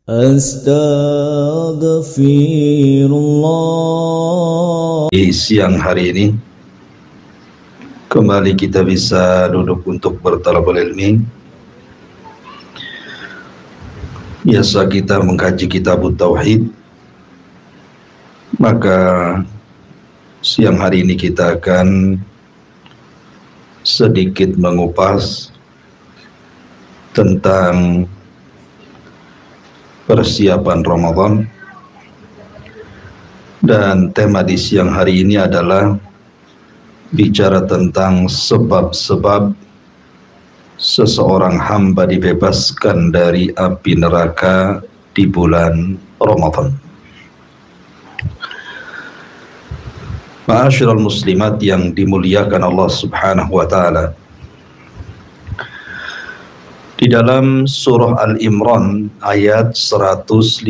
Astaghfirullah. Di siang hari ini kembali kita bisa duduk untuk bertalabul ilmi. Biasa kita mengkaji kitab tauhid, maka siang hari ini kita akan sedikit mengupas tentang persiapan Ramadan, dan tema di siang hari ini adalah bicara tentang sebab-sebab seseorang hamba dibebaskan dari api neraka di bulan Ramadan. Ma'asyiral muslimat yang dimuliakan Allah Subhanahu wa taala, di dalam surah Al-Imran ayat 155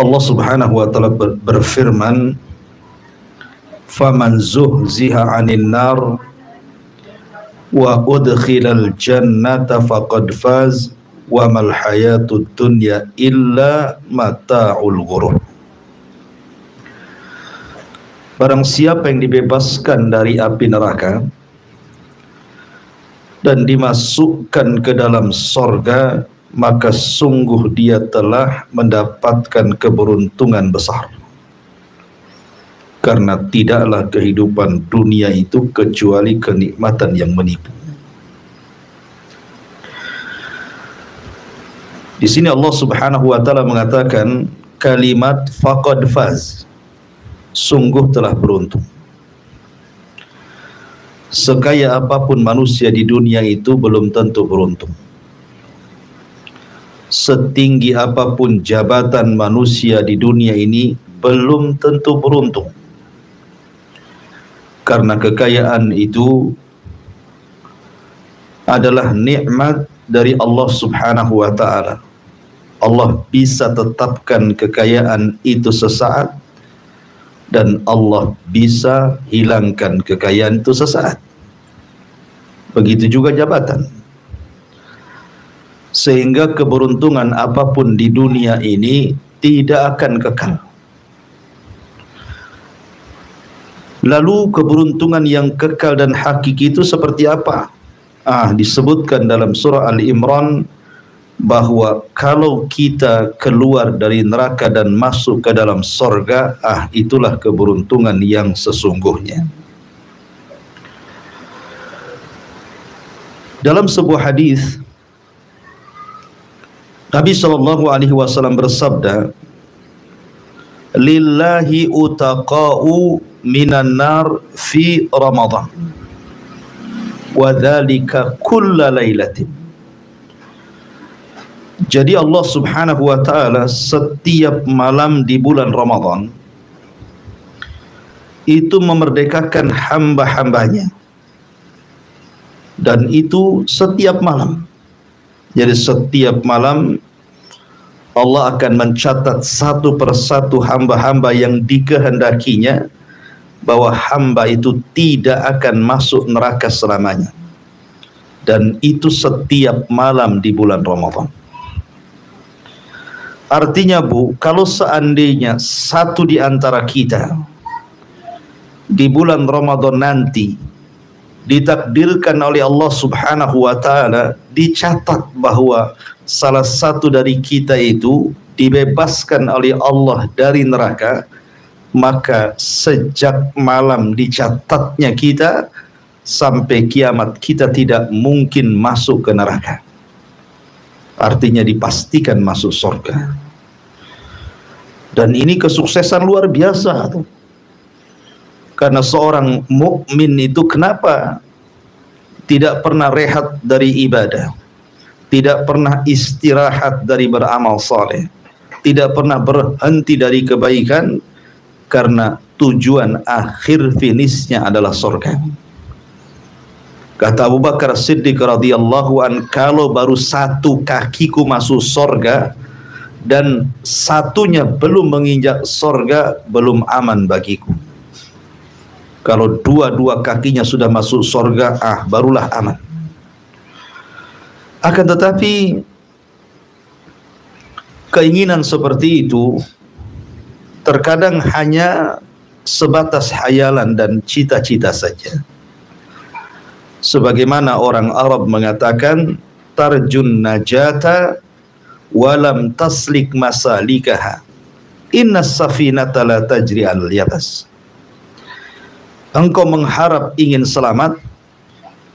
Allah Subhanahu wa taala berfirman, "Faman zuhziha 'anil nar wa udkhilal jannata faqad faz wa mal hayatud dunya illa mata'ul ghurur." Barang siapa yang dibebaskan dari api neraka dan dimasukkan ke dalam sorga, maka sungguh dia telah mendapatkan keberuntungan besar. Karena tidaklah kehidupan dunia itu kecuali kenikmatan yang menipu. Di sini Allah Subhanahu wa taala mengatakan kalimat faqad faz, sungguh telah beruntung. Sekaya apapun manusia di dunia itu belum tentu beruntung. Setinggi apapun jabatan manusia di dunia ini belum tentu beruntung. Karena kekayaan itu adalah nikmat dari Allah Subhanahu wa taala. Allah bisa tetapkan kekayaan itu sesaat, dan Allah bisa hilangkan kekayaan itu sesaat. Begitu juga jabatan. Sehingga keberuntungan apapun di dunia ini tidak akan kekal. Lalu keberuntungan yang kekal dan hakiki itu seperti apa? Disebutkan dalam surah Al-Imran bahwa kalau kita keluar dari neraka dan masuk ke dalam sorga, itulah keberuntungan yang sesungguhnya. Dalam sebuah hadis Nabi SAW bersabda, "Lillahi utaqa'u minan nar fi Ramadan, wa dzalika kulla lailatin." Jadi Allah Subhanahu wa taala setiap malam di bulan Ramadan itu memerdekakan hamba-hambanya, dan itu setiap malam. Jadi setiap malam Allah akan mencatat satu persatu hamba-hamba yang dikehendakinya, bahwa hamba itu tidak akan masuk neraka selamanya, dan itu setiap malam di bulan Ramadan. Artinya kalau seandainya satu di antara kita di bulan Ramadan nanti ditakdirkan oleh Allah Subhanahu wa taala, dicatat bahwa salah satu dari kita itu dibebaskan oleh Allah dari neraka, maka sejak malam dicatatnya kita sampai kiamat kita tidak mungkin masuk ke neraka. Artinya dipastikan masuk surga. Dan ini kesuksesan luar biasa tuh. Karena seorang mukmin itu kenapa tidak pernah rehat dari ibadah, tidak pernah istirahat dari beramal saleh, tidak pernah berhenti dari kebaikan, karena tujuan akhir finishnya adalah surga. Kata Abu Bakar Siddiq radhiyallahu an, kalau baru satu kakiku masuk surga dan satunya belum menginjak surga, belum aman bagiku. Kalau dua-dua kakinya sudah masuk surga, barulah aman. Akan tetapi keinginan seperti itu terkadang hanya sebatas hayalan dan cita-cita saja. Sebagaimana orang Arab mengatakan, tarjun najata walam taslik masalikaha, innas safinata la tajri al yabas. Engkau mengharap ingin selamat,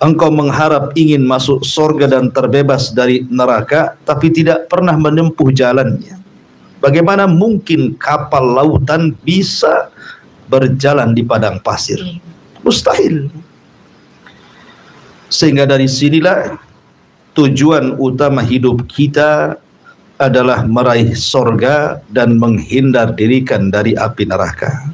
engkau mengharap ingin masuk surga dan terbebas dari neraka, tapi tidak pernah menempuh jalannya. Bagaimana mungkin kapal lautan bisa berjalan di padang pasir? Mustahil. Sehingga dari sinilah tujuan utama hidup kita adalah meraih surga dan menghindar dirikan dari api neraka.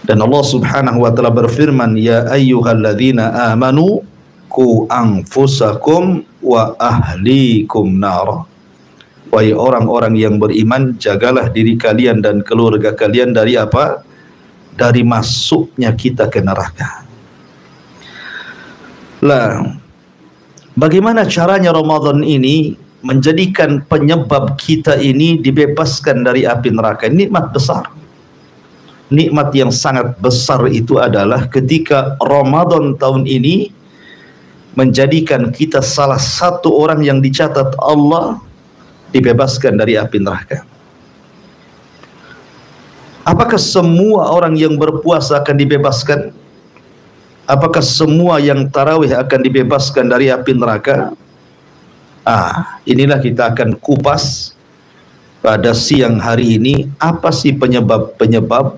Dan Allah Subhanahu wa taala berfirman, ya ayyuhalladzina amanu qu anfusakum wa ahlikum nar. Wahai orang-orang yang beriman, jagalah diri kalian dan keluarga kalian dari apa? Dari masuknya kita ke neraka. Lah, bagaimana caranya Ramadan ini menjadikan penyebab kita ini dibebaskan dari api neraka? Nikmat besar. Nikmat yang sangat besar itu adalah ketika Ramadan tahun ini menjadikan kita salah satu orang yang dicatat Allah dibebaskan dari api neraka. Apakah semua orang yang berpuasa akan dibebaskan? Apakah semua yang tarawih akan dibebaskan dari api neraka? Inilah kita akan kupas pada siang hari ini. Apa sih penyebab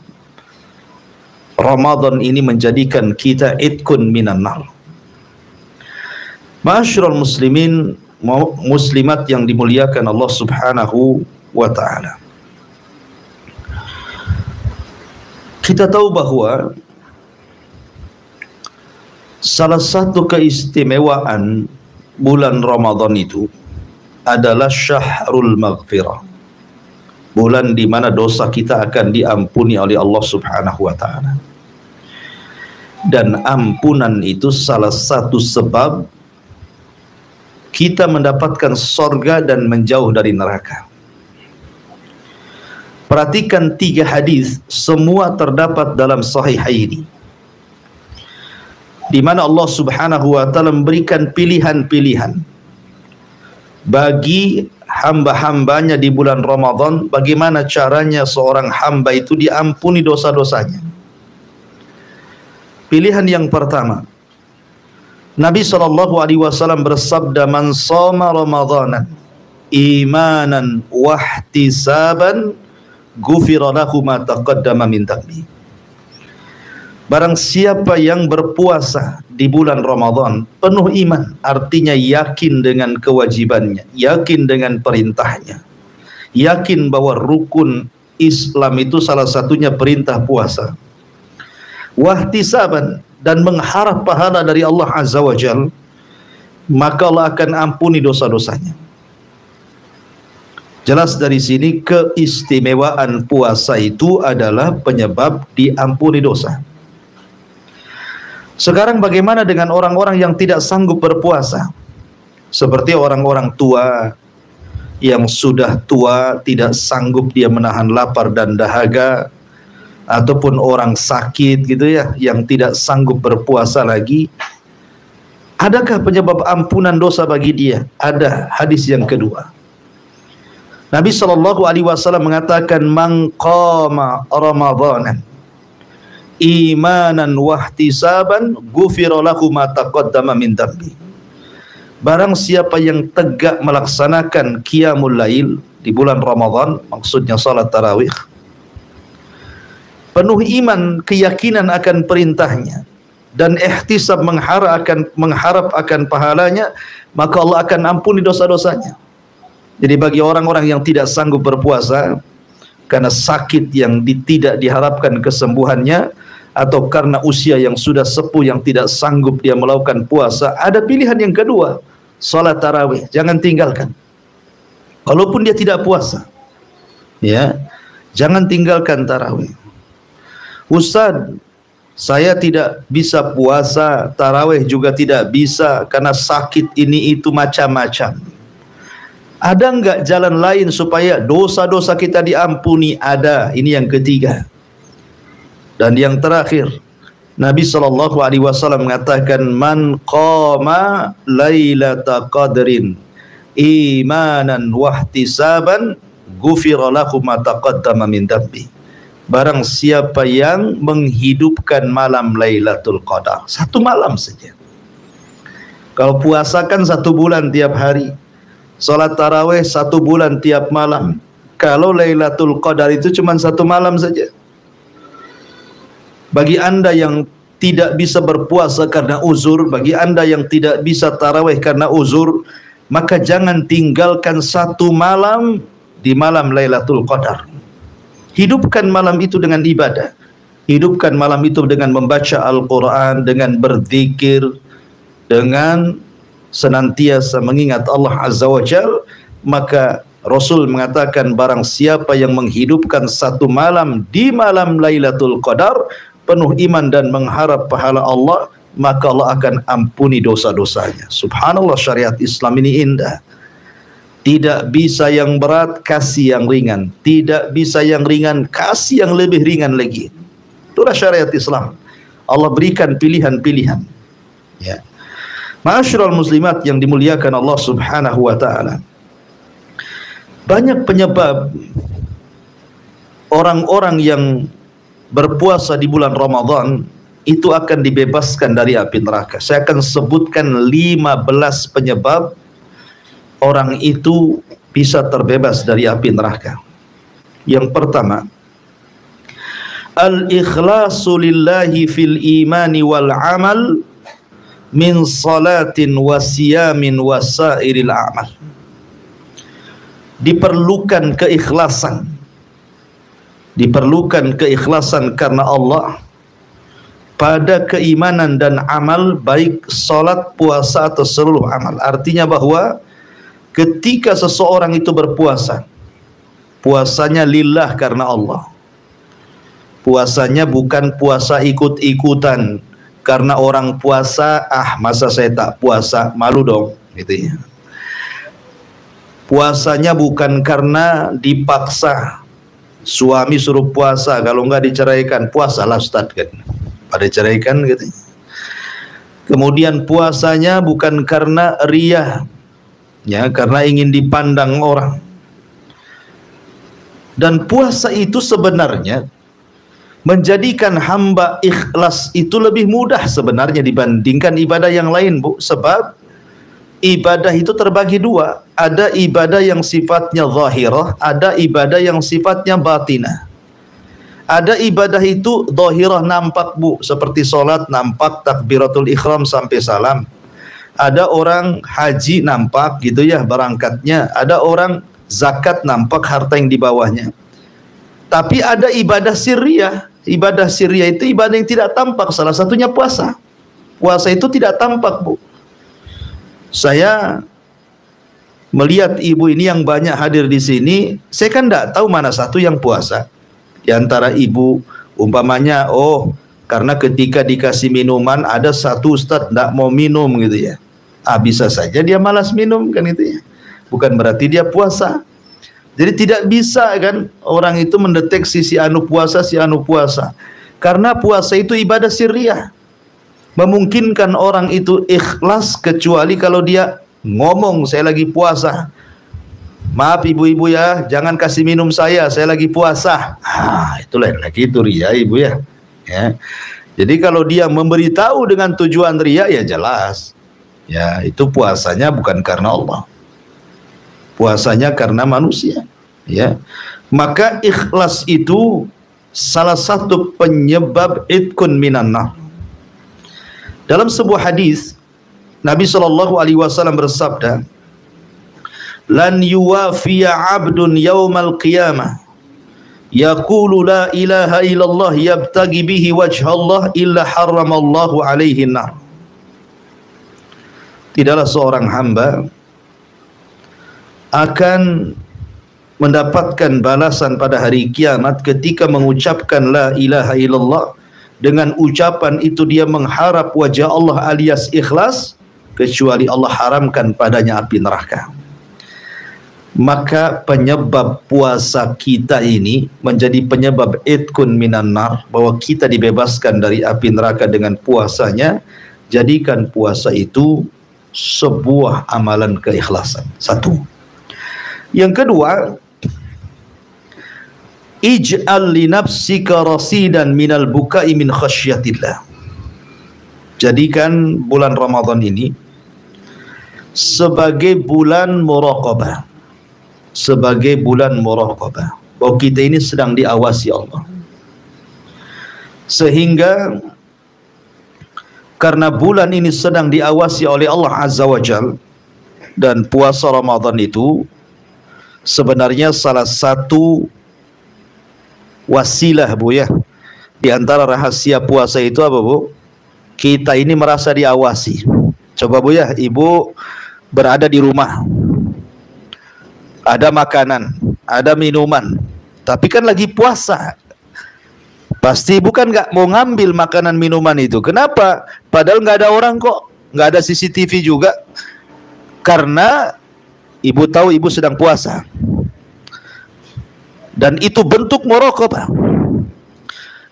Ramadan ini menjadikan kita itkun minan nar? Ma'asyiral muslimin, muslimat yang dimuliakan Allah Subhanahu wa ta'ala. Kita tahu bahwa salah satu keistimewaan bulan Ramadan itu adalah syahrul maghfirah. Bulan di mana dosa kita akan diampuni oleh Allah Subhanahu wa ta'ala. Dan ampunan itu salah satu sebab kita mendapatkan surga dan menjauh dari neraka. Perhatikan 3 hadis, semua terdapat dalam Sahihaini, di mana Allah Subhanahu wa taala memberikan pilihan-pilihan bagi hamba-hambanya di bulan Ramadan, bagaimana caranya seorang hamba itu diampuni dosa-dosanya. Pilihan yang pertama, Nabi SAW bersabda, man shoma Ramadanan imanan wahtisaban ghufira lahu ma taqaddama min dhanbi. Barang siapa yang berpuasa di bulan Ramadan penuh iman, artinya yakin dengan kewajibannya, yakin dengan perintahnya, yakin bahwa rukun Islam itu salah satunya perintah puasa, wahtisaban, dan mengharap pahala dari Allah Azza wa Jal, maka Allah akan ampuni dosa-dosanya. Jelas dari sini keistimewaan puasa itu adalah penyebab diampuni dosa. Sekarang bagaimana dengan orang-orang yang tidak sanggup berpuasa? Seperti orang-orang tua yang sudah tua, tidak sanggup dia menahan lapar dan dahaga, ataupun orang sakit gitu ya, yang tidak sanggup berpuasa lagi. Adakah penyebab ampunan dosa bagi dia? Ada. Hadis yang kedua, Nabi SAW mengatakan, man qama Ramadanan imanan wahtisaban ghufira lahu ma taqaddama min dhanbi. Barang siapa yang tegak melaksanakan qiyamul lail di bulan Ramadan, maksudnya salat tarawih, penuh iman, keyakinan akan perintahnya, dan ihtisab, mengharap akan pahalanya, maka Allah akan ampuni dosa-dosanya. Jadi bagi orang-orang yang tidak sanggup berpuasa karena sakit yang tidak diharapkan kesembuhannya, atau karena usia yang sudah sepuh yang tidak sanggup dia melakukan puasa, ada pilihan yang kedua, salat tarawih. Jangan tinggalkan. Walaupun dia tidak puasa, ya, jangan tinggalkan tarawih. Ustaz, saya tidak bisa puasa, tarawih juga tidak bisa karena sakit ini itu macam-macam. Ada enggak jalan lain supaya dosa-dosa kita diampuni? Ada. Ini yang ketiga. Dan yang terakhir, Nabi SAW mengatakan, man qama lailata qadrin imanan wahtisaban ghufira lahu ma taqaddama min dhanbi. Barang siapa yang menghidupkan malam Lailatul Qadar, satu malam saja. Kalau puasa kan 1 bulan tiap hari, salat tarawih 1 bulan tiap malam. Kalau Lailatul Qadar itu cuma 1 malam saja. Bagi anda yang tidak bisa berpuasa karena uzur, bagi anda yang tidak bisa tarawih karena uzur, maka jangan tinggalkan 1 malam di malam Lailatul Qadar. Hidupkan malam itu dengan ibadah. Hidupkan malam itu dengan membaca Al-Quran, dengan berzikir, dengan senantiasa mengingat Allah Azza wa Jal. Maka Rasul mengatakan, barang siapa yang menghidupkan 1 malam di malam Lailatul Qadar, penuh iman dan mengharap pahala Allah, maka Allah akan ampuni dosa-dosanya. Subhanallah, syariat Islam ini indah. Tidak bisa yang berat, kasih yang ringan. Tidak bisa yang ringan, kasih yang lebih ringan lagi. Itulah syariat Islam. Allah berikan pilihan-pilihan. Ya. Ma'asyiral muslimat yang dimuliakan Allah Subhanahu wa taala. Banyak penyebab orang-orang yang berpuasa di bulan Ramadan itu akan dibebaskan dari api neraka. Saya akan sebutkan 15 penyebab orang itu bisa terbebas dari api neraka. Yang pertama, al-ikhlasu lillahi fil imani wal amal min salatin wa siyamin wa sairil amal. Diperlukan keikhlasan. Diperlukan keikhlasan karena Allah pada keimanan dan amal, baik salat, puasa atau seluruh amal. Artinya bahwa ketika seseorang itu berpuasa, puasanya lillah karena Allah. Puasanya bukan puasa ikut-ikutan karena orang puasa, masa saya tak puasa, malu dong, gitu ya. Puasanya bukan karena dipaksa, suami suruh puasa, kalau enggak diceraikan, puasalah Ustaz kan, pada ceraikan gitu. Kemudian puasanya bukan karena riya, ya, karena ingin dipandang orang. Dan puasa itu sebenarnya menjadikan hamba ikhlas itu lebih mudah sebenarnya dibandingkan ibadah yang lain, Bu. Sebab ibadah itu terbagi 2. Ada ibadah yang sifatnya zahirah, ada ibadah yang sifatnya batinah. Ada ibadah itu zahirah, nampak, Bu, seperti sholat nampak takbiratul ihram sampai salam. Ada orang haji nampak gitu ya berangkatnya, ada orang zakat nampak harta yang di bawahnya. Tapi ada ibadah sirriyah. Ibadah sirriyah itu ibadah yang tidak tampak, salah satunya puasa. Puasa itu tidak tampak, Bu. Saya melihat ibu ini yang banyak hadir di sini, saya kan tidak tahu mana satu yang puasa. Di antara ibu, umpamanya, oh, karena ketika dikasih minuman ada satu ustadz tidak mau minum gitu ya. Bisa saja dia malas minum kan itu ya. Bukan berarti dia puasa. Jadi tidak bisa kan orang itu mendeteksi si anu puasa, si anu puasa. Karena puasa itu ibadah sirriyah. Memungkinkan orang itu ikhlas kecuali kalau dia ngomong, saya lagi puasa. Maaf ibu-ibu ya, jangan kasih minum saya lagi puasa. Itulah lagi itu riya, ibu ya. Ya. Jadi kalau dia memberitahu dengan tujuan riya, ya jelas. Ya, itu puasanya bukan karena Allah. Puasanya karena manusia. Ya. Maka ikhlas itu salah satu penyebab itkun minan nar. Dalam sebuah hadis Nabi SAW bersabda, lan yuwafiya 'abdun yaumal qiyamah yaqulu la ilaha illallah yabtagi bihi wajhallah illa harramallahu alaihi nar. Tidaklah seorang hamba akan mendapatkan balasan pada hari kiamat ketika mengucapkan la ilaha illallah dengan ucapan itu dia mengharap wajah Allah alias ikhlas, kecuali Allah haramkan padanya api neraka. Maka penyebab puasa kita ini menjadi penyebab itkun minan nar, bahwa kita dibebaskan dari api neraka dengan puasanya. Jadikan puasa itu sebuah amalan keikhlasan. Satu. Yang kedua, ij'al li nafsika rasidan minal bukai min khasyatillah. Jadikan bulan Ramadan ini sebagai bulan muraqabah, sebagai bulan muraqabah, bahwa kita ini sedang diawasi Allah. Sehingga karena bulan ini sedang diawasi oleh Allah Azza wa Jal, dan puasa Ramadan itu sebenarnya salah satu wasilah, Bu, ya. Di antara rahasia puasa itu apa, Bu? Kita ini merasa diawasi. Coba, Bu, ya, Ibu berada di rumah, ada makanan, ada minuman, tapi kan lagi puasa. Pasti bukan nggak mau ngambil makanan minuman itu. Kenapa? Padahal nggak ada orang kok, nggak ada CCTV juga. Karena ibu tahu ibu sedang puasa. Dan itu bentuk muraqabah.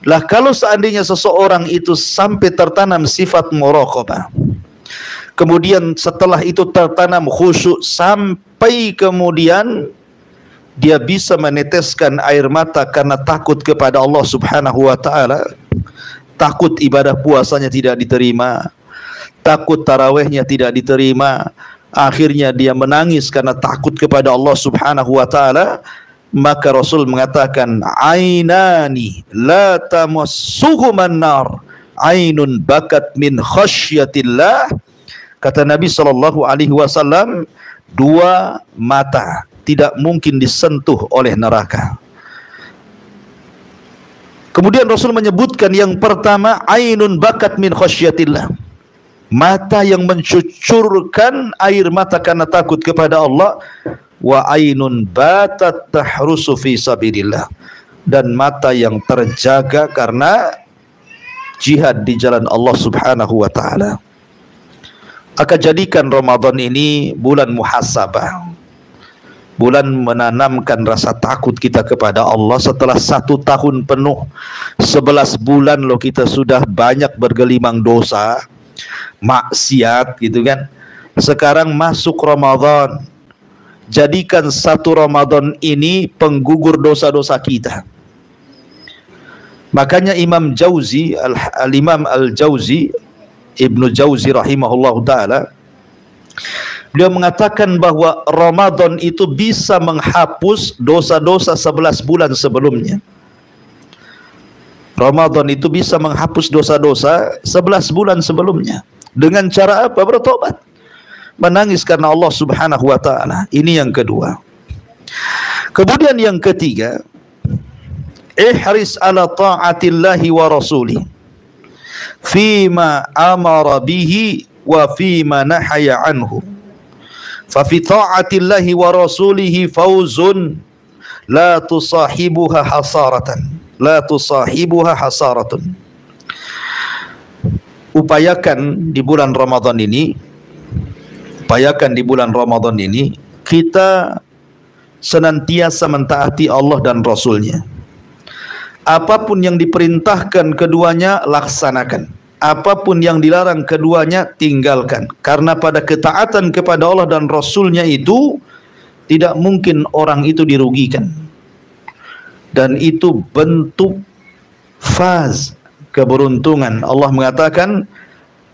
Lah kalau seandainya seseorang itu sampai tertanam sifat muraqabah, kemudian setelah itu tertanam khusyuk, sampai kemudian dia bisa meneteskan air mata karena takut kepada Allah Subhanahu wa ta'ala, takut ibadah puasanya tidak diterima, takut tarawihnya tidak diterima, akhirnya dia menangis karena takut kepada Allah Subhanahu wa ta'ala. Maka Rasul mengatakan, ainani la tamassuhuman nar, ainun bakat min khasyatillah. Kata Nabi SAW, dua mata tidak mungkin disentuh oleh neraka. Kemudian Rasul menyebutkan yang pertama, ainun bakat min khasyatillah, mata yang mencucurkan air mata karena takut kepada Allah. Wa ainun batat tahrusu fi sabilillah, dan mata yang terjaga karena jihad di jalan Allah Subhanahu wa ta'ala. Akan jadikan Ramadan ini bulan muhasabah, bulan menanamkan rasa takut kita kepada Allah. Setelah 1 tahun penuh, 11 bulan loh kita sudah banyak bergelimang dosa, maksiat gitu kan. Sekarang masuk Ramadan, jadikan 1 Ramadan ini penggugur dosa-dosa kita. Makanya Imam Jauzi, Al-Imam Al-Jauzi, Ibnu Jauzi rahimahullah ta'ala, beliau mengatakan bahwa Ramadan itu bisa menghapus dosa-dosa 11 bulan sebelumnya. Ramadan itu bisa menghapus dosa-dosa 11 bulan sebelumnya. Dengan cara apa? Bertobat, menangis karena Allah Subhanahu wa ta'ala. Ini yang kedua. Kemudian yang ketiga, ihris ala ta'atillahi wa rasulih fima amara bihi wa fima nahaya anhu. Fa fi ta'atillahi wa rasulihi fawzun la tusahibuha hasaratan, la tusahibuha hasaratun. Upayakan di bulan Ramadan ini, upayakan di bulan Ramadan ini kita senantiasa mentaati Allah dan Rasulnya. Apapun yang diperintahkan keduanya laksanakan, apapun yang dilarang keduanya tinggalkan. Karena pada ketaatan kepada Allah dan Rasulnya itu tidak mungkin orang itu dirugikan, dan itu bentuk faz, keberuntungan. Allah mengatakan,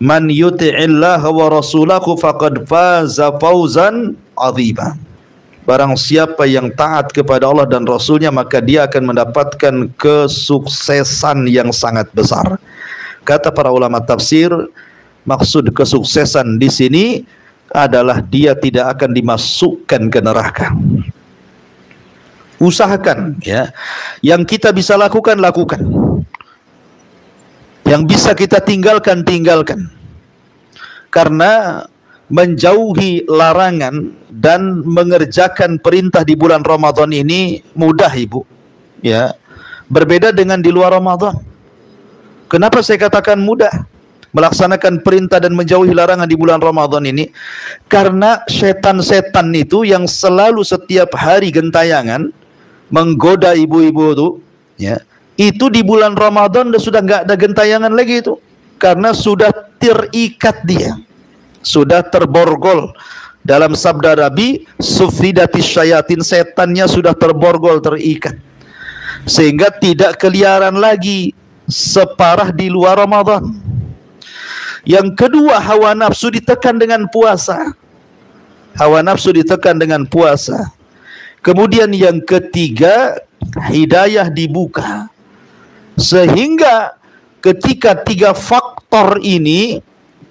man yuti'illaha wa rasulahu faqad faza fawzan 'azima. Barang siapa yang taat kepada Allah dan Rasulnya, maka dia akan mendapatkan kesuksesan yang sangat besar. Kata para ulama tafsir, maksud kesuksesan di sini adalah dia tidak akan dimasukkan ke neraka. Usahakan, ya. Yang kita bisa lakukan, lakukan. Yang bisa kita tinggalkan, tinggalkan. Karena menjauhi larangan dan mengerjakan perintah di bulan Ramadan ini mudah, Ibu. Ya. Berbeda dengan di luar Ramadan. Kenapa saya katakan mudah melaksanakan perintah dan menjauhi larangan di bulan Ramadan ini? Karena setan-setan itu yang selalu setiap hari gentayangan menggoda ibu-ibu itu, ya, itu di bulan Ramadan sudah nggak ada gentayangan lagi itu, karena sudah terikat dia, sudah terborgol. Dalam sabda Nabi, sufidatis syayatin, setannya sudah terborgol, terikat, sehingga tidak keliaran lagi separah di luar Ramadan. Yang kedua, hawa nafsu ditekan dengan puasa. Hawa nafsu ditekan dengan puasa. Kemudian yang ketiga, hidayah dibuka. Sehingga ketika tiga faktor ini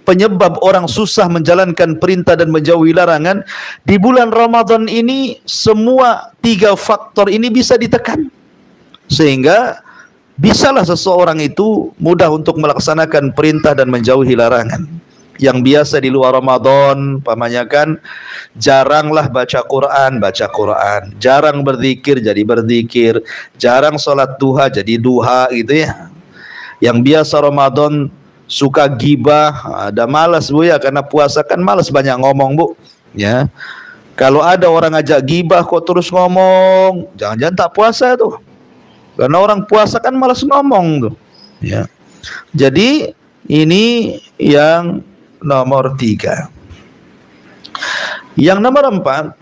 penyebab orang susah menjalankan perintah dan menjauhi larangan, di bulan Ramadan ini semua tiga faktor ini bisa ditekan. Sehingga bisalah seseorang itu mudah untuk melaksanakan perintah dan menjauhi larangan. Yang biasa di luar Ramadan, pamannya kan jaranglah baca Quran, jarang berzikir jadi berzikir, jarang sholat duha jadi duha gitu ya. Yang biasa Ramadan suka gibah, ada malas bu ya, karena puasa kan malas banyak ngomong bu ya. Kalau ada orang ngajak gibah kok terus ngomong, jangan-jangan tak puasa tuh. Karena orang puasa kan malas ngomong tuh, ya. Jadi ini yang nomor 3. Yang nomor 4,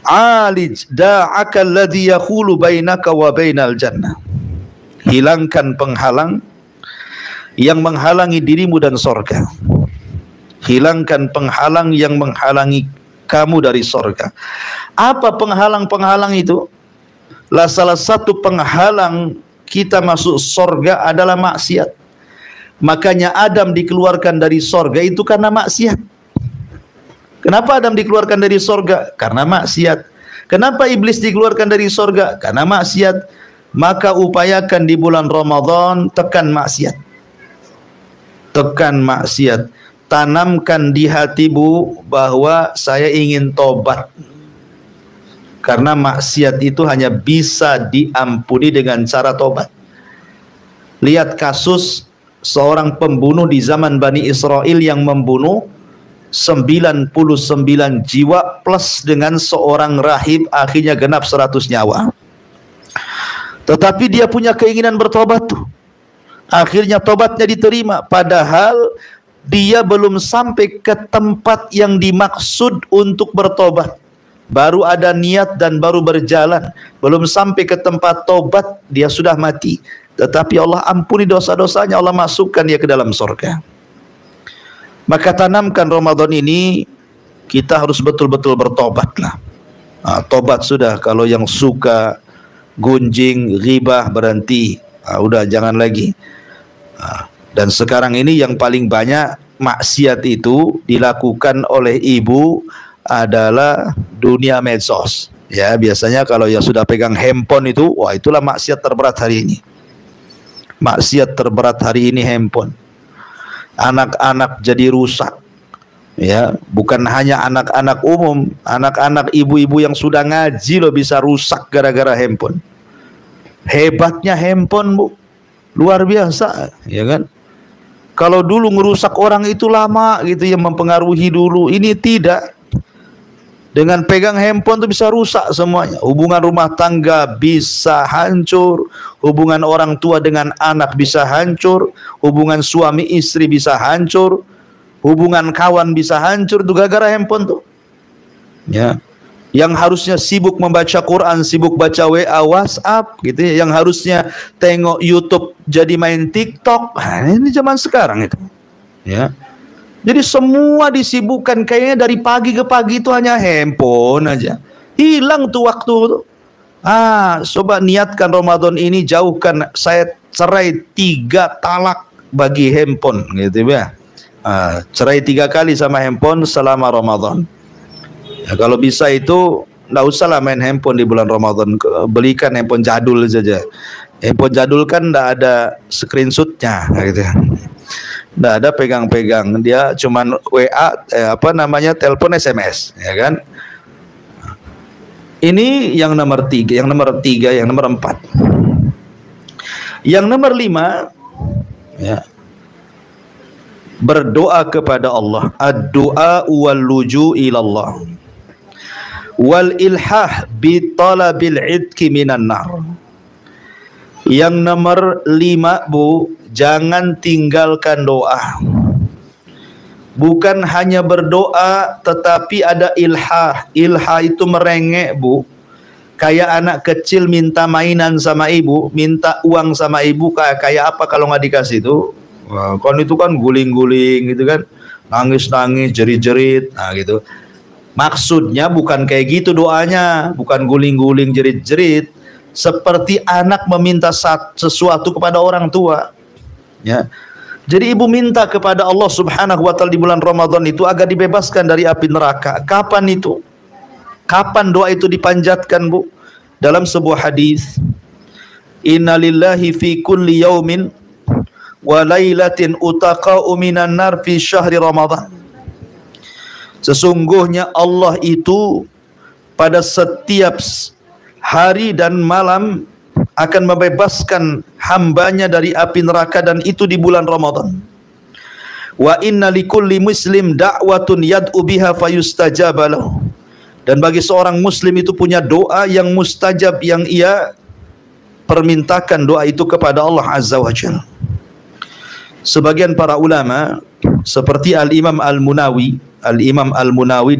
alij da'aka alladhi yakhulu bainaka wa bainal jannah. Hilangkan penghalang yang menghalangi dirimu dan sorga. Hilangkan penghalang yang menghalangi kamu dari sorga. Apa penghalang-penghalang itu? Salah satu penghalang kita masuk sorga adalah maksiat. Makanya Adam dikeluarkan dari sorga itu karena maksiat. Kenapa Adam dikeluarkan dari sorga? Karena maksiat. Kenapa iblis dikeluarkan dari sorga? Karena maksiat. Maka upayakan di bulan Ramadan tekan maksiat. Tekan maksiat. Tanamkan di hatimu bahwa saya ingin tobat. Karena maksiat itu hanya bisa diampuni dengan cara tobat. Lihat kasus seorang pembunuh di zaman Bani Israel yang membunuh 99 jiwa plus dengan seorang rahib, akhirnya genap 100 nyawa. Tetapi dia punya keinginan bertobat tuh. Akhirnya tobatnya diterima, padahal dia belum sampai ke tempat yang dimaksud untuk bertobat. Baru ada niat dan baru berjalan. Belum sampai ke tempat tobat, dia sudah mati. Tetapi Allah ampuni dosa-dosanya, Allah masukkan dia ke dalam surga. Maka tanamkan Ramadan ini, kita harus betul-betul bertobatlah. Tobat sudah, kalau yang suka gunjing, ghibah, berhenti. Udah jangan lagi. Dan sekarang ini yang paling banyak maksiat itu dilakukan oleh ibu adalah dunia medsos. Ya, biasanya kalau yang sudah pegang handphone itu, wah itulah maksiat terberat hari ini. Maksiat terberat hari ini handphone. Anak-anak jadi rusak. Ya, bukan hanya anak-anak umum, anak-anak ibu-ibu yang sudah ngaji loh bisa rusak gara-gara handphone. Hebatnya handphone, Bu. Luar biasa, ya kan? Kalau dulu ngerusak orang itu lama gitu yang mempengaruhi dulu, ini tidak. Dengan pegang handphone itu bisa rusak semuanya. Hubungan rumah tangga bisa hancur, hubungan orang tua dengan anak bisa hancur, hubungan suami istri bisa hancur, hubungan kawan bisa hancur itu gara-gara handphone tuh. Ya. Yang harusnya sibuk membaca Quran, sibuk baca WA, WhatsApp gitu ya. Yang harusnya tengok YouTube jadi main TikTok. Ini zaman sekarang itu. Ya. Jadi semua disibukkan, kayaknya dari pagi ke pagi itu hanya handphone aja. Hilang tuh waktu tuh. Coba niatkan Ramadan ini, jauhkan, saya cerai 3 talak bagi handphone gitu ya. Cerai 3 kali sama handphone selama Ramadan. Ya, kalau bisa itu nggak usah lah main handphone di bulan Ramadan. Belikan handphone jadul saja. Handphone jadul kan nggak ada screenshotnya gitu ya. Nggak ada pegang-pegang, dia cuman WA, telepon SMS, ya kan? Ini yang nomor 3, yang nomor 4. Yang nomor 5, ya, berdoa kepada Allah. Ad-du'a wal luju' ilallah wal ilhah bi talabil idki minan nar. Yang nomor 5, Bu, jangan tinggalkan doa. Bukan hanya berdoa, tetapi ada ilhah. Ilhah itu merengek, Bu. Kayak anak kecil minta mainan sama ibu, minta uang sama ibu, kayak apa kalau nggak dikasih itu? Wah, kan itu kan guling-guling gitu kan, nangis-nangis, jerit-jerit, nah gitu. Maksudnya bukan kayak gitu doanya, bukan guling-guling, jerit-jerit, seperti anak meminta sesuatu kepada orang tua. Ya, jadi ibu minta kepada Allah Subhanahu wa Ta'ala di bulan Ramadan itu agar dibebaskan dari api neraka. Kapan itu? Kapan doa itu dipanjatkan, Bu? Dalam sebuah hadis, inna lillahi fi kulli yaumin wa lailatin utaqa'u minan nar fi syahri Ramadan. Sesungguhnya Allah itu pada setiap hari dan malam akan membebaskan hambanya dari api neraka, dan itu di bulan Ramadan. Wa inna likulli muslim da'watun yad'u biha fayustajaba lahu. Dan bagi seorang muslim itu punya doa yang mustajab, yang ia permintakan doa itu kepada Allah Azza wa Jalla. Sebagian para ulama seperti Al-Imam Al-Munawi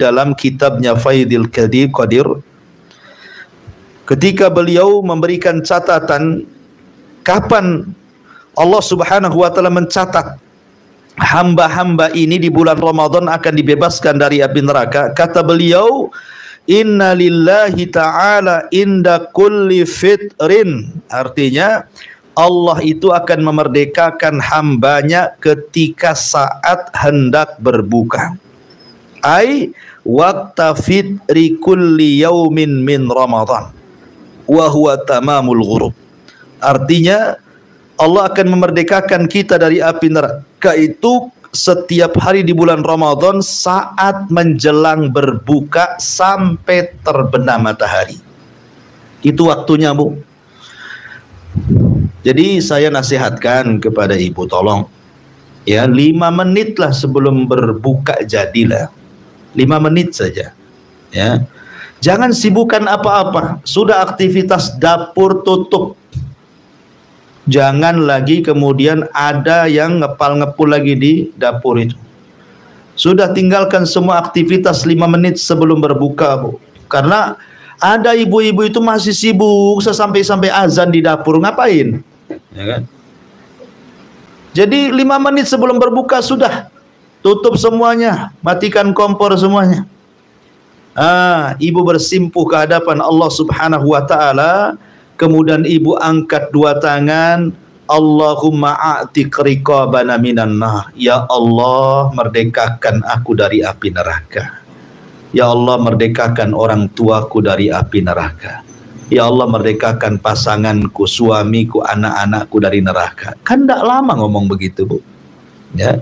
dalam kitabnya Faidil Qadir, ketika beliau memberikan catatan kapan Allah Subhanahu wa Ta'ala mencatat hamba-hamba ini di bulan Ramadan akan dibebaskan dari api neraka, kata beliau, inna lillahi ta'ala inda kulli fitrin. Artinya Allah itu akan memerdekakan hambanya ketika saat hendak berbuka. Ai waqta fitri kulli yaumin min Ramadan wa huwa tamamul ghurub. Artinya Allah akan memerdekakan kita dari api neraka itu setiap hari di bulan Ramadan saat menjelang berbuka sampai terbenam matahari. Itu waktunya, Bu. Jadi saya nasihatkan kepada ibu, tolong ya 5 menit lah sebelum berbuka jadilah. 5 menit saja. Ya. Jangan sibukkan apa-apa. Sudah aktivitas dapur tutup. Jangan lagi kemudian ada yang ngepal-ngepul lagi di dapur itu. Sudah tinggalkan semua aktivitas 5 menit sebelum berbuka, Bu. Karena ada ibu-ibu itu masih sibuk sampai azan di dapur, ngapain? Ya kan? Jadi 5 menit sebelum berbuka sudah tutup semuanya, matikan kompor semuanya. Ibu bersimpuh ke hadapan Allah Subhanahu wa Ta'ala. Kemudian ibu angkat 2 tangan, Allahumma a'tiq riqabana minan nar. Ya Allah, merdekakan aku dari api neraka. Ya Allah, merdekakan orang tuaku dari api neraka. Ya Allah, merdekakan pasanganku, suamiku, anak-anakku dari neraka. Kan tidak lama ngomong begitu, Bu. Ya.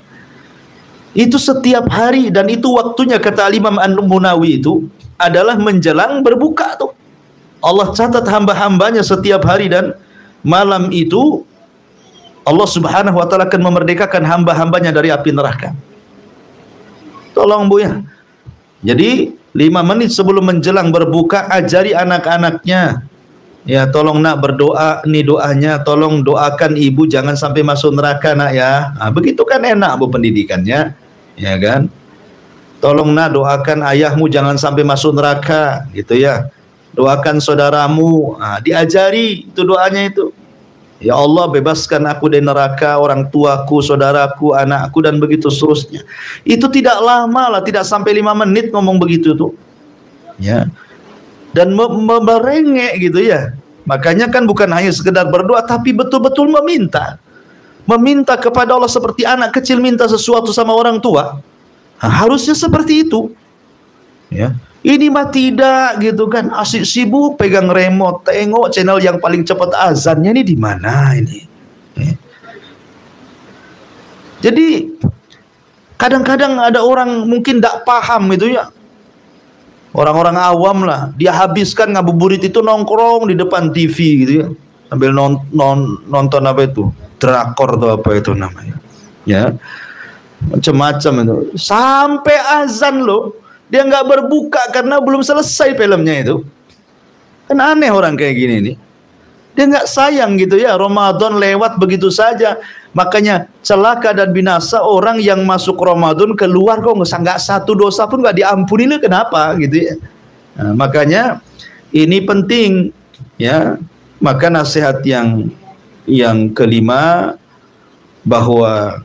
Itu setiap hari, dan itu waktunya, kata Imam An-Munawi, itu adalah menjelang berbuka tuh. Allah catat hamba-hambanya setiap hari dan malam itu Allah Subhanahu wa Ta'ala akan memerdekakan hamba-hambanya dari api neraka. Tolong, Bu, ya. Jadi 5 menit sebelum menjelang berbuka ajari anak-anaknya, ya tolong nak berdoa, nih doanya, tolong doakan ibu jangan sampai masuk neraka nak ya. Begitu kan enak, Bu, pendidikannya, ya kan. Tolong nak doakan ayahmu jangan sampai masuk neraka, gitu ya. Doakan saudaramu, diajari itu doanya itu. Ya Allah, bebaskan aku dari neraka, orang tuaku, saudaraku, anakku, dan begitu seterusnya. Itu tidak lama lah, tidak sampai 5 menit ngomong begitu tuh. Ya. Dan merengek gitu ya. Makanya kan bukan hanya sekedar berdoa, tapi betul-betul meminta. Meminta kepada Allah seperti anak kecil minta sesuatu sama orang tua. Harusnya seperti itu. Ya. Ini mah tidak gitu kan, asik sibuk pegang remote, tengok channel yang paling cepat azannya ini di mana ini. Jadi kadang-kadang ada orang mungkin tidak paham itu ya, orang-orang awam lah, dia habiskan ngabuburit itu nongkrong di depan TV gitu ya. sambil nonton apa itu, drakor atau apa itu namanya, ya, macam-macam itu, sampai azan loh dia nggak berbuka karena belum selesai filmnya itu. Kan aneh orang kayak gini nih, dia nggak sayang gitu ya, Ramadan lewat begitu saja. Makanya celaka dan binasa orang yang masuk Ramadan keluar kok nggak satu dosa pun nggak diampuni, kenapa gitu ya. Nah, makanya ini penting ya. Maka nasihat yang kelima, bahwa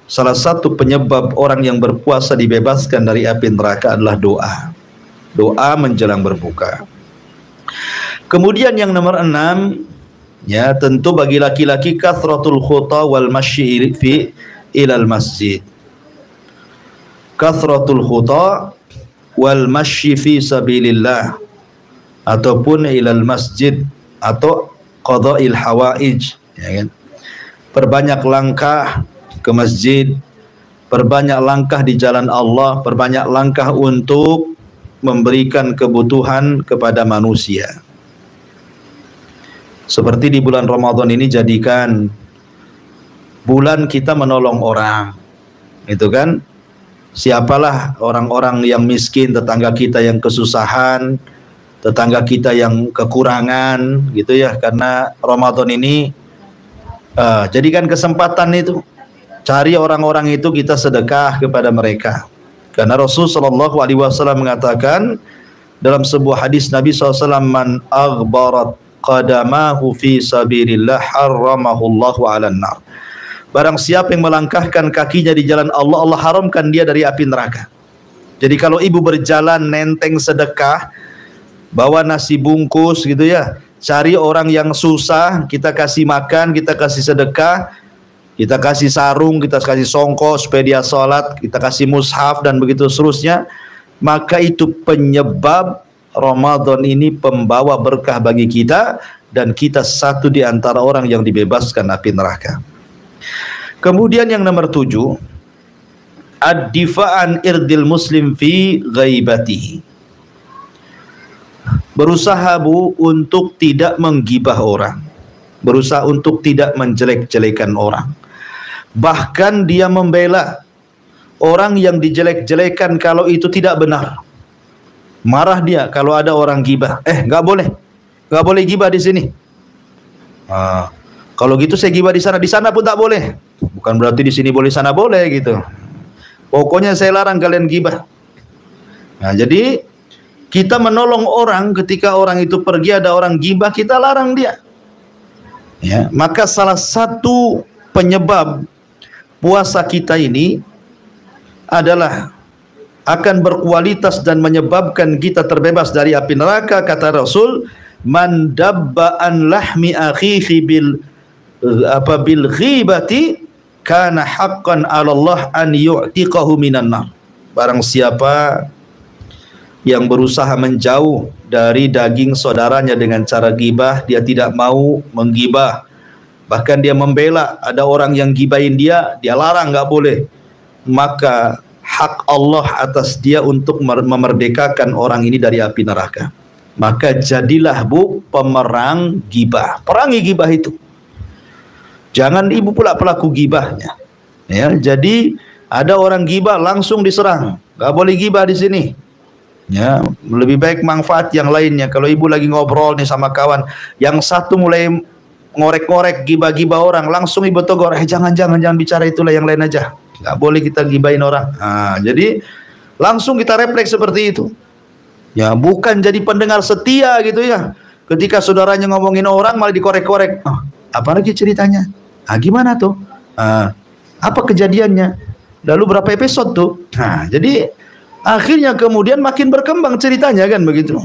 salah satu penyebab orang yang berpuasa dibebaskan dari api neraka adalah doa menjelang berbuka. Kemudian yang nomor 6, ya, tentu bagi laki-laki kathratul khuta wal masyi fi ilal masjid. Kathratul khuta wal masyi fi sabilillah, ataupun ilal masjid, atau qada'il hawaij, ya kan? Perbanyak langkah ke masjid, perbanyak langkah di jalan Allah, perbanyak langkah untuk memberikan kebutuhan kepada manusia. Seperti di bulan Ramadan ini, jadikan bulan kita menolong orang, itu kan. Siapalah orang-orang yang miskin, tetangga kita yang kesusahan, tetangga kita yang kekurangan, gitu ya. Karena Ramadan ini, jadikan kesempatan itu, cari orang-orang itu, kita sedekah kepada mereka. Karena Rasulullah SAW mengatakan dalam sebuah hadis Nabi SAW, man aghbarat qadamahu fi sabilillah harramahullahu 'alan nar. Barang siapa yang melangkahkan kakinya di jalan Allah, Allah haramkan dia dari api neraka. Jadi kalau ibu berjalan nenteng sedekah, bawa nasi bungkus gitu ya, cari orang yang susah, kita kasih makan, kita kasih sedekah, kita kasih sarung, kita kasih songkok supaya dia sholat, kita kasih mushaf dan begitu seterusnya, maka itu penyebab Ramadan ini pembawa berkah bagi kita, dan kita satu di antara orang yang dibebaskan api neraka. Kemudian yang nomor 7, ad-difa'an irdil muslim fi ghaibatihi. Berusaha untuk tidak menggibah orang, berusaha untuk tidak menjelek-jelekan orang. Bahkan dia membela orang yang dijelek-jelekan kalau itu tidak benar. Marah dia kalau ada orang gibah. Nggak boleh gibah di sini. Kalau gitu saya gibah di sana pun tak boleh. Bukan berarti di sini boleh, sana boleh gitu. Pokoknya saya larang kalian gibah. Nah, jadi kita menolong orang ketika orang itu pergi ada orang gibah, kita larang dia. Ya, maka salah satu penyebab puasa kita ini adalah akan berkualitas dan menyebabkan kita terbebas dari api neraka. Kata Rasul, man dabba an lahmi akhihi bil ghibati kana haqqan 'ala Allah an yu'tiqahu minan nar. Barang siapa yang berusaha menjauh dari daging saudaranya dengan cara gibah, dia tidak mau menggibah, bahkan dia membela, ada orang yang gibahin dia larang, nggak boleh, maka hak Allah atas dia untuk memerdekakan orang ini dari api neraka. Maka jadilah pemerang gibah, perangi gibah itu. Jangan ibu pula pelaku gibahnya. Ya, jadi ada orang gibah langsung diserang, nggak boleh gibah di sini. Ya, lebih baik manfaat yang lainnya. Kalau ibu lagi ngobrol nih sama kawan, yang satu mulai ngorek-ngorek gibah-gibah orang, langsung ibu tegur, jangan bicara itulah, yang lain aja. Nggak boleh kita gibahin orang. Nah, jadi langsung kita refleks seperti itu. Ya, bukan jadi pendengar setia gitu ya. Ketika saudaranya ngomongin orang malah dikorek-korek. Apa lagi ceritanya? Gimana tuh? Apa kejadiannya? Lalu berapa episode tuh? Nah, jadi akhirnya kemudian makin berkembang ceritanya kan begitu.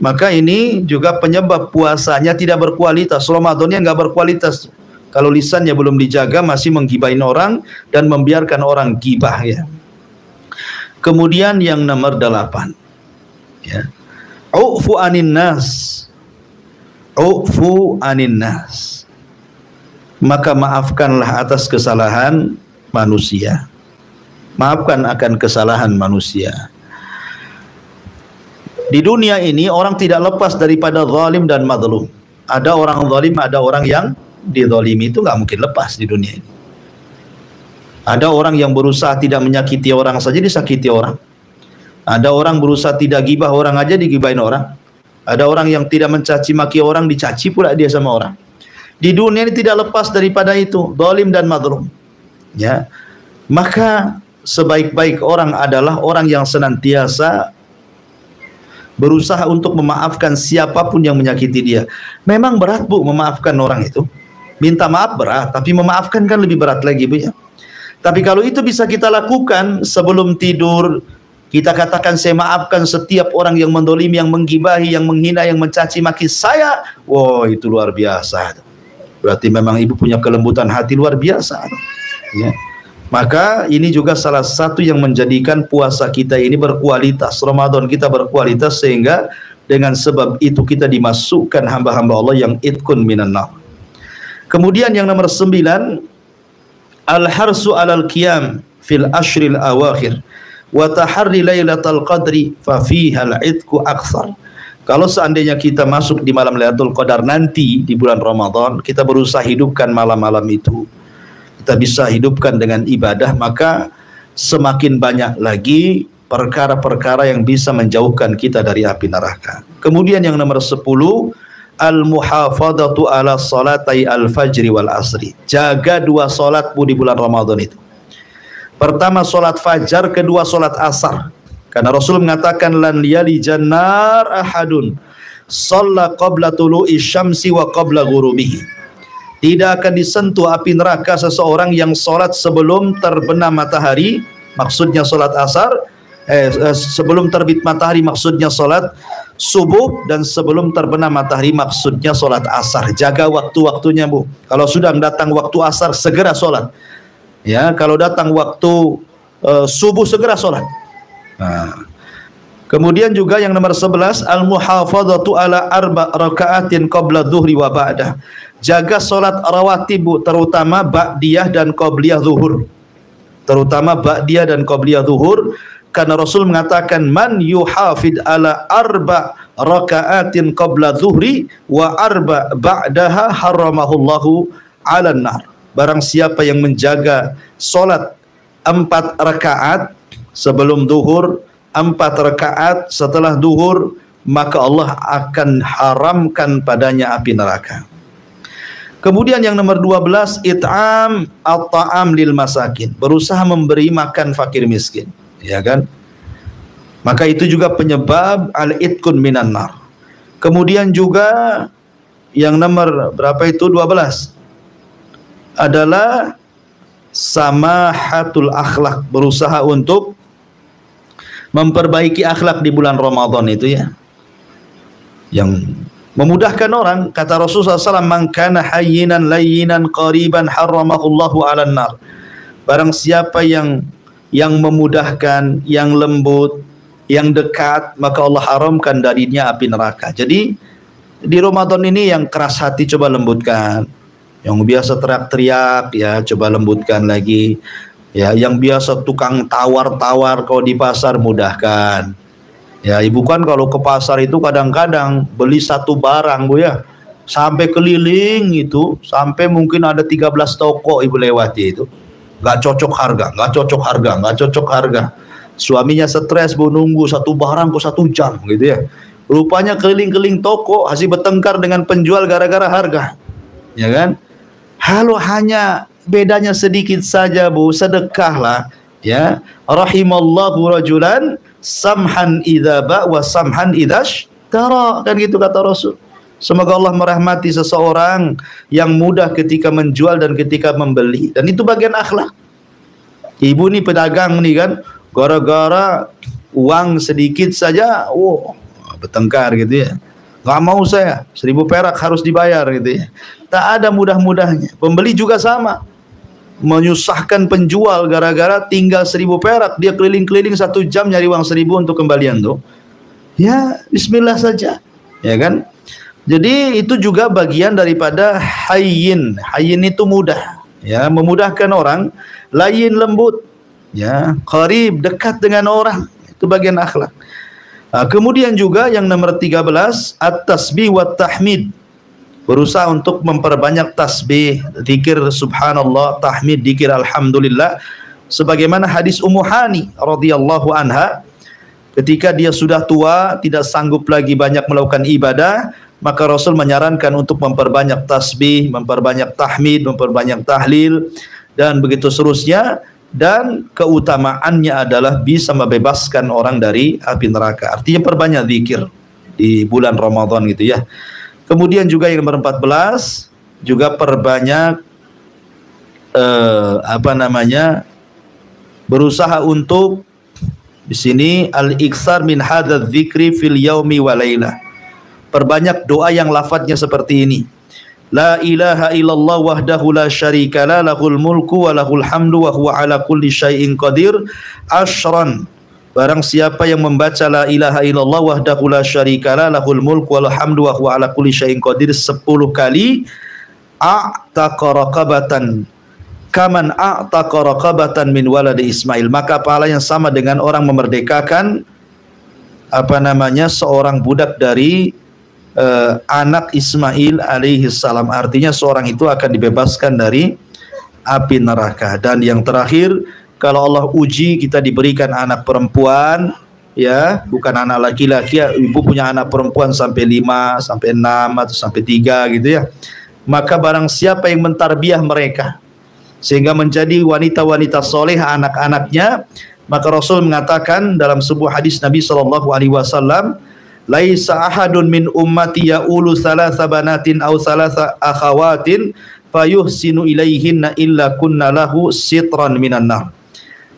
Maka ini juga penyebab puasanya tidak berkualitas. Ramadannya nggak berkualitas. Kalau lisannya belum dijaga, masih menggibahin orang dan membiarkan orang gibah ya. Kemudian yang nomor 8, ya, ufu anin nas, maka maafkanlah atas kesalahan manusia. Maafkan akan kesalahan manusia. Di dunia ini orang tidak lepas daripada zalim dan mazlum. ada orang zalim, ada orang yang dizalimi, itu nggak mungkin lepas di dunia ini. Ada orang yang berusaha tidak menyakiti orang saja disakiti orang. Ada orang berusaha tidak gibah orang aja digibahin orang. Ada orang yang tidak mencaci maki orang dicaci pula dia sama orang. Di dunia ini tidak lepas daripada itu, zalim dan mazlum. Ya. Maka sebaik-baik orang adalah orang yang senantiasa berusaha untuk memaafkan siapapun yang menyakiti dia. Memang berat, Bu, memaafkan orang itu. Minta maaf berat, tapi memaafkan kan lebih berat lagi, Bu, ya. Tapi kalau itu bisa kita lakukan sebelum tidur, kita katakan saya maafkan setiap orang yang mendolimi, yang menggibahi, yang menghina, yang mencaci maki saya. Wow, itu luar biasa. Berarti memang ibu punya kelembutan hati luar biasa. Ya. Maka ini juga salah satu yang menjadikan puasa kita ini berkualitas, Ramadan kita berkualitas, sehingga dengan sebab itu kita dimasukkan hamba-hamba Allah yang itkun minan nar. Kemudian yang nomor 9, al-harsu alal qiyam fil ashril awakhir wa taharri lailatul qadri fa fiha al-itqu aktsar. Kalau seandainya kita masuk di malam Lailatul Qadar nanti di bulan Ramadan, kita berusaha hidupkan malam-malam itu, kita bisa hidupkan dengan ibadah, maka semakin banyak lagi perkara-perkara yang bisa menjauhkan kita dari api neraka. Kemudian yang nomor 10, al-muhafadatu ala salatai al-fajri wal asri. Jaga 2 salat di bulan Ramadan itu. Pertama salat fajar, kedua salat asar. Karena Rasul mengatakan lan liyali jannar ahadun shalla qabla tulu'i syamsi wa qabla ghurubihi. Tidak akan disentuh api neraka seseorang yang salat sebelum terbenam matahari, maksudnya salat asar, sebelum terbit matahari maksudnya salat subuh, dan sebelum terbenam matahari maksudnya salat asar. Jaga waktu-waktunya, Bu. Kalau sudah datang waktu asar segera salat. Ya, kalau datang waktu subuh segera salat. Nah. Kemudian juga yang nomor 11, al-muhafadzatu ala arba rakaatin qabla dhuhri wa ba'dah. Jaga salat rawatib, Bu, terutama ba'diyah dan qabliyah zuhur. Terutama ba'diyah dan qabliyah zuhur, karena Rasul mengatakan man yuhafid ala arba rakaatin qabla dhuhri wa arba ba'daha haramahullahu 'alan nar. Barang siapa yang menjaga salat 4 rakaat sebelum duhur, 4 rakaat setelah duhur, maka Allah akan haramkan padanya api neraka. Kemudian yang nomor 12, it'am at-ta'am lil masakin. Berusaha memberi makan fakir miskin, ya kan? Maka itu juga penyebab al-itkun minan nar. Kemudian juga yang nomor berapa itu? 12 adalah samahatul akhlak. Berusaha untuk memperbaiki akhlak di bulan Ramadan itu, ya, yang memudahkan orang. Kata Rasulullah SAW, man kana hayyinan layyinan qariban harramahullahu 'alan nar. Barang siapa yang memudahkan, yang lembut, yang dekat, maka Allah haramkan darinya api neraka. Jadi di Ramadan ini yang keras hati coba lembutkan, yang biasa teriak-teriak ya coba lembutkan lagi. Ya, yang biasa tukang tawar-tawar kalau di pasar mudahkan. Ya, ibu kan kalau ke pasar itu kadang-kadang beli satu barang, Bu, ya, sampai keliling itu, sampai mungkin ada 13 toko ibu lewati itu. Nggak cocok harga, nggak cocok harga, nggak cocok harga. Suaminya stres, Bu, nunggu satu barang kok 1 jam gitu ya. Rupanya keliling-keliling toko hasil bertengkar dengan penjual gara-gara harga. Ya kan? Halo, hanya bedanya sedikit saja, Bu, sedekahlah, ya. Rahimallahu rajulan samhan idza ba wa samhan idzash tara, kan gitu kata Rasul. Semoga Allah merahmati seseorang yang mudah ketika menjual dan ketika membeli, dan itu bagian akhlak. Ibu nih pedagang nih kan, gara-gara uang sedikit saja, bertengkar gitu ya. Nggak mau saya, 1000 perak harus dibayar gitu ya. Tak ada mudah-mudahnya. Pembeli juga sama, menyusahkan penjual gara-gara tinggal 1000 perak, dia keliling-keliling 1 jam nyari uang 1000 untuk kembalian tuh. Ya, bismillah saja, ya kan? Jadi itu juga bagian daripada hayyin. Hayyin itu mudah, ya, memudahkan orang. Layyin lembut, ya, qarib dekat dengan orang, itu bagian akhlak. Kemudian juga yang nomor 13, at-tasbih wa tahmid berusaha untuk memperbanyak tasbih, zikir subhanallah, tahmid, zikir alhamdulillah, sebagaimana hadis Ummu Hani radhiyallahu anha, ketika dia sudah tua, tidak sanggup lagi banyak melakukan ibadah, maka Rasul menyarankan untuk memperbanyak tasbih, memperbanyak tahmid, memperbanyak tahlil, dan begitu seterusnya. Dan keutamaannya adalah bisa membebaskan orang dari api neraka. Artinya perbanyak zikir di bulan Ramadan gitu ya. Kemudian juga yang nomor 14, juga perbanyak berusaha untuk di sini al-iksar min hadzal dzikri fil yaumi wa lailah. Perbanyak doa yang lafadznya seperti ini. La ilaha illallah wahdahu la syarika lahul mulku wa lahul hamdu wa huwa ala kulli syai'in qadir asyran. Barang siapa yang membaca la ilaha illallah wahdahu la syarika lahul mulku wa lahul hamdu wa huwa ala kulli syai'in qadir 10 kali, a'taqa raqabatan kaman a'taqa raqabatan min waladi Ismail, maka pahala yang sama dengan orang memerdekakan seorang budak dari anak Ismail alaihi salam. Artinya seorang itu akan dibebaskan dari api neraka. Dan yang terakhir, kalau Allah uji kita diberikan anak perempuan, ya, bukan anak laki-laki, ibu punya anak perempuan sampai 5, sampai 6 atau sampai 3 gitu ya. Maka barang siapa yang mentarbiah mereka sehingga menjadi wanita-wanita soleh anak-anaknya, maka Rasul mengatakan dalam sebuah hadis Nabi SAW, laisa ahadun min ummati ya'ulu thalatha banatin aw thalatha akhawatin fayuhsinu ilaihinna illa kunna lahu sitran minan nar.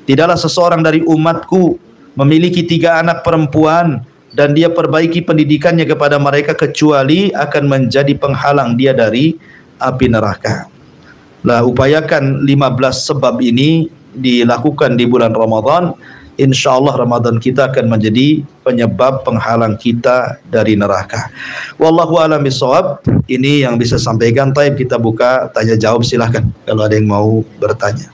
Tidaklah seseorang dari umatku memiliki 3 anak perempuan dan dia perbaiki pendidikannya kepada mereka kecuali akan menjadi penghalang dia dari api neraka. Lah, upayakan 15 sebab ini dilakukan di bulan Ramadan. InsyaAllah Ramadan kita akan menjadi penyebab penghalang kita dari neraka. Wallahu a'lam bishawab. Ini yang bisa sampaikan. Taib, kita buka tanya jawab, silahkan kalau ada yang mau bertanya.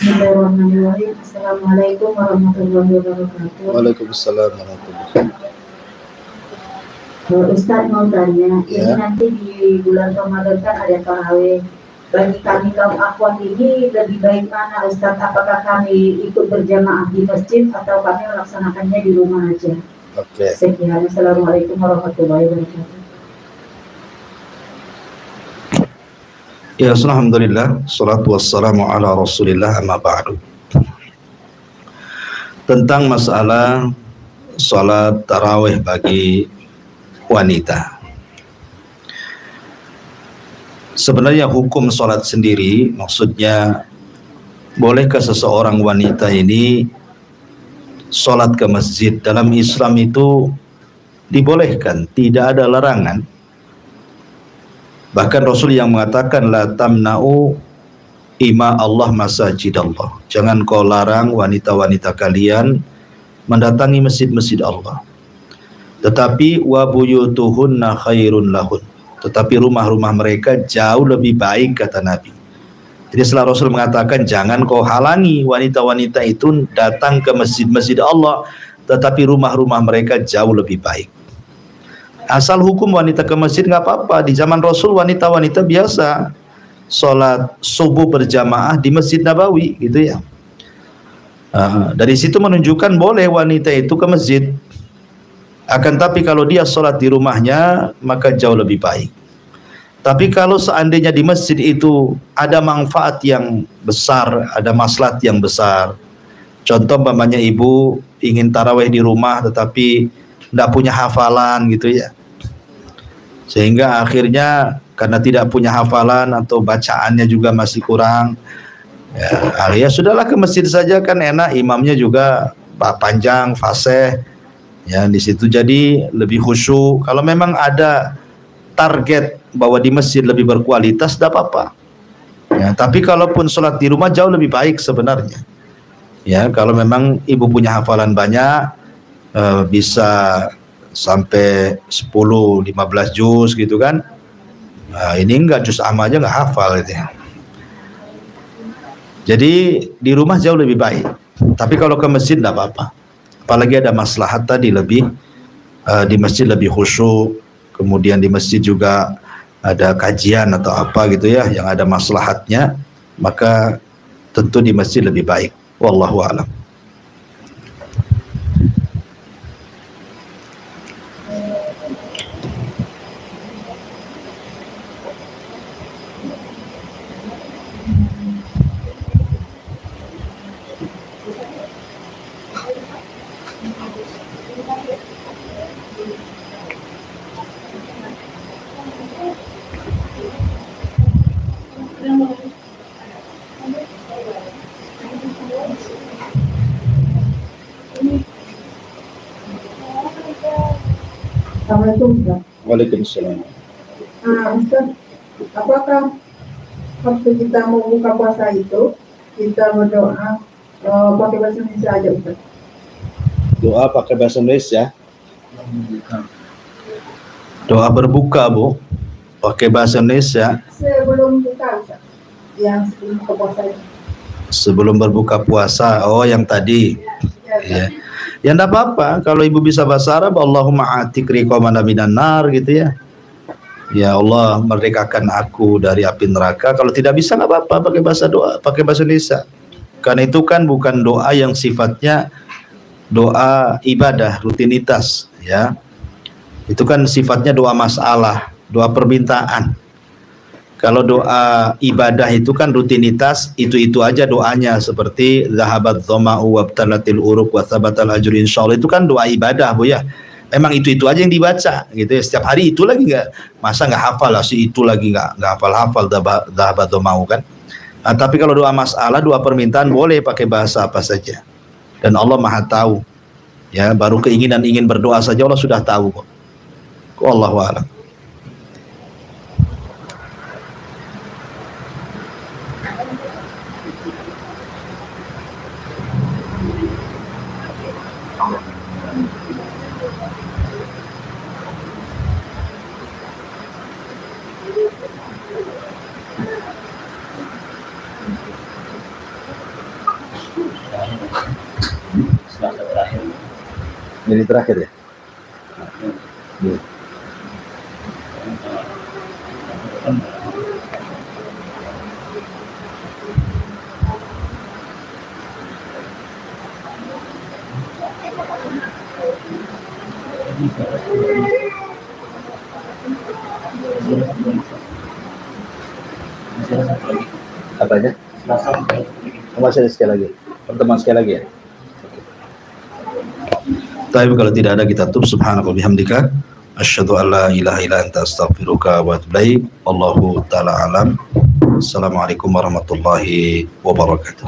Bismillahirrahmanirrahim. Assalamualaikum warahmatullahi wabarakatuh. Waalaikumsalam warahmatullahi wabarakatuh. Ustaz mau tanya, ini nanti di bulan Ramadan kan ada tarawih. Bagi kami kaum akhwat ini lebih baik mana Ustaz? Apakah kami ikut berjamaah di masjid atau kami melaksanakannya di rumah aja? Oke. Sekian. Assalamualaikum warahmatullahi wabarakatuh. Ya, alhamdulillah, salatu wassalamu ala rasulillah, amma ba'du. Tentang masalah salat tarawih bagi wanita. Sebenarnya hukum salat sendiri, maksudnya bolehkah seseorang wanita ini salat ke masjid? Dalam Islam itu dibolehkan, tidak ada larangan. Bahkan Rasul yang mengatakan la tamna'u ima Allah masajid Allah. Jangan kau larang wanita-wanita kalian mendatangi masjid-masjid Allah. Tetapi wa buyutuhunna khairun lahun. Tetapi rumah-rumah mereka jauh lebih baik, kata Nabi. Jadi setelah Rasul mengatakan jangan kau halangi wanita-wanita itu datang ke masjid-masjid Allah, tetapi rumah-rumah mereka jauh lebih baik. Asal hukum wanita ke masjid nggak apa-apa. Di zaman Rasul wanita-wanita biasa sholat subuh berjamaah di Masjid Nabawi gitu ya. Dari situ menunjukkan boleh wanita itu ke masjid. Akan tapi kalau dia sholat di rumahnya maka jauh lebih baik. Tapi kalau seandainya di masjid itu ada manfaat yang besar, ada maslahat yang besar. Contoh umpamanya ibu ingin tarawih di rumah tetapi tidak punya hafalan gitu ya. Sehingga akhirnya karena tidak punya hafalan atau bacaannya juga masih kurang, ya sudahlah ke masjid saja, kan enak, imamnya juga panjang, fasih. Ya, di situ jadi lebih khusyuk. Kalau memang ada target bahwa di masjid lebih berkualitas, tidak apa-apa. Ya, tapi kalaupun sholat di rumah jauh lebih baik sebenarnya. Ya, kalau memang ibu punya hafalan banyak, bisa sampai 10-15 juz gitu kan. Nah, ini enggak, juz amma aja enggak hafal gitu ya. Jadi di rumah jauh lebih baik. Tapi kalau ke masjid enggak apa-apa. Apalagi ada maslahat tadi, lebih di masjid lebih khusyuk. Kemudian di masjid juga ada kajian atau apa gitu ya yang ada maslahatnya, maka tentu di masjid lebih baik. Wallahu a'lam. Assalamualaikum Ustaz. Waalaikumsalam. Ustaz, apakah waktu kita mau buka puasa itu kita berdoa pakai bahasa Indonesia aja Ustaz? Doa pakai bahasa Indonesia. Doa berbuka Bu, pakai bahasa Indonesia. Sebelum buka Ustaz, yang sebelum buka puasa itu. Sebelum berbuka puasa, oh yang tadi. Ya. Ya enggak apa-apa kalau ibu bisa bahasa Arab, Allahumma atik riqamana minan nar gitu ya. Ya Allah, merdekakan aku dari api neraka. Kalau tidak bisa enggak apa-apa pakai bahasa doa, pakai bahasa Indonesia. Karena itu kan bukan doa yang sifatnya doa ibadah, rutinitas ya. Itu kan sifatnya doa masalah, doa permintaan. Kalau doa ibadah itu kan rutinitas, itu aja doanya, seperti zahabat dhama'u wabtalatil uruq wa thabatal ajru insyaallah, itu kan doa ibadah Bu ya. Memang itu aja yang dibaca gitu ya. Setiap hari itu lagi enggak, masa enggak hafal lah si itu lagi enggak hafal zahabat dhama'u kan. Nah, tapi kalau doa masalah, doa permintaan boleh pakai bahasa apa saja. Dan Allah Maha tahu. Ya, baru keinginan ingin berdoa saja Allah sudah tahu kok. Wallahu a'lam. Jadi terakhir ya. Apanya? Masih ada sekali lagi. Pertemuan sekali lagi ya. Tapi kalau tidak ada kita tutup. Subhanallah bihamdika asyhadu an la ilaha illa anta astaghfiruka wa atubu ilaik. Wallahu taala alam. Assalamualaikum warahmatullahi wabarakatuh.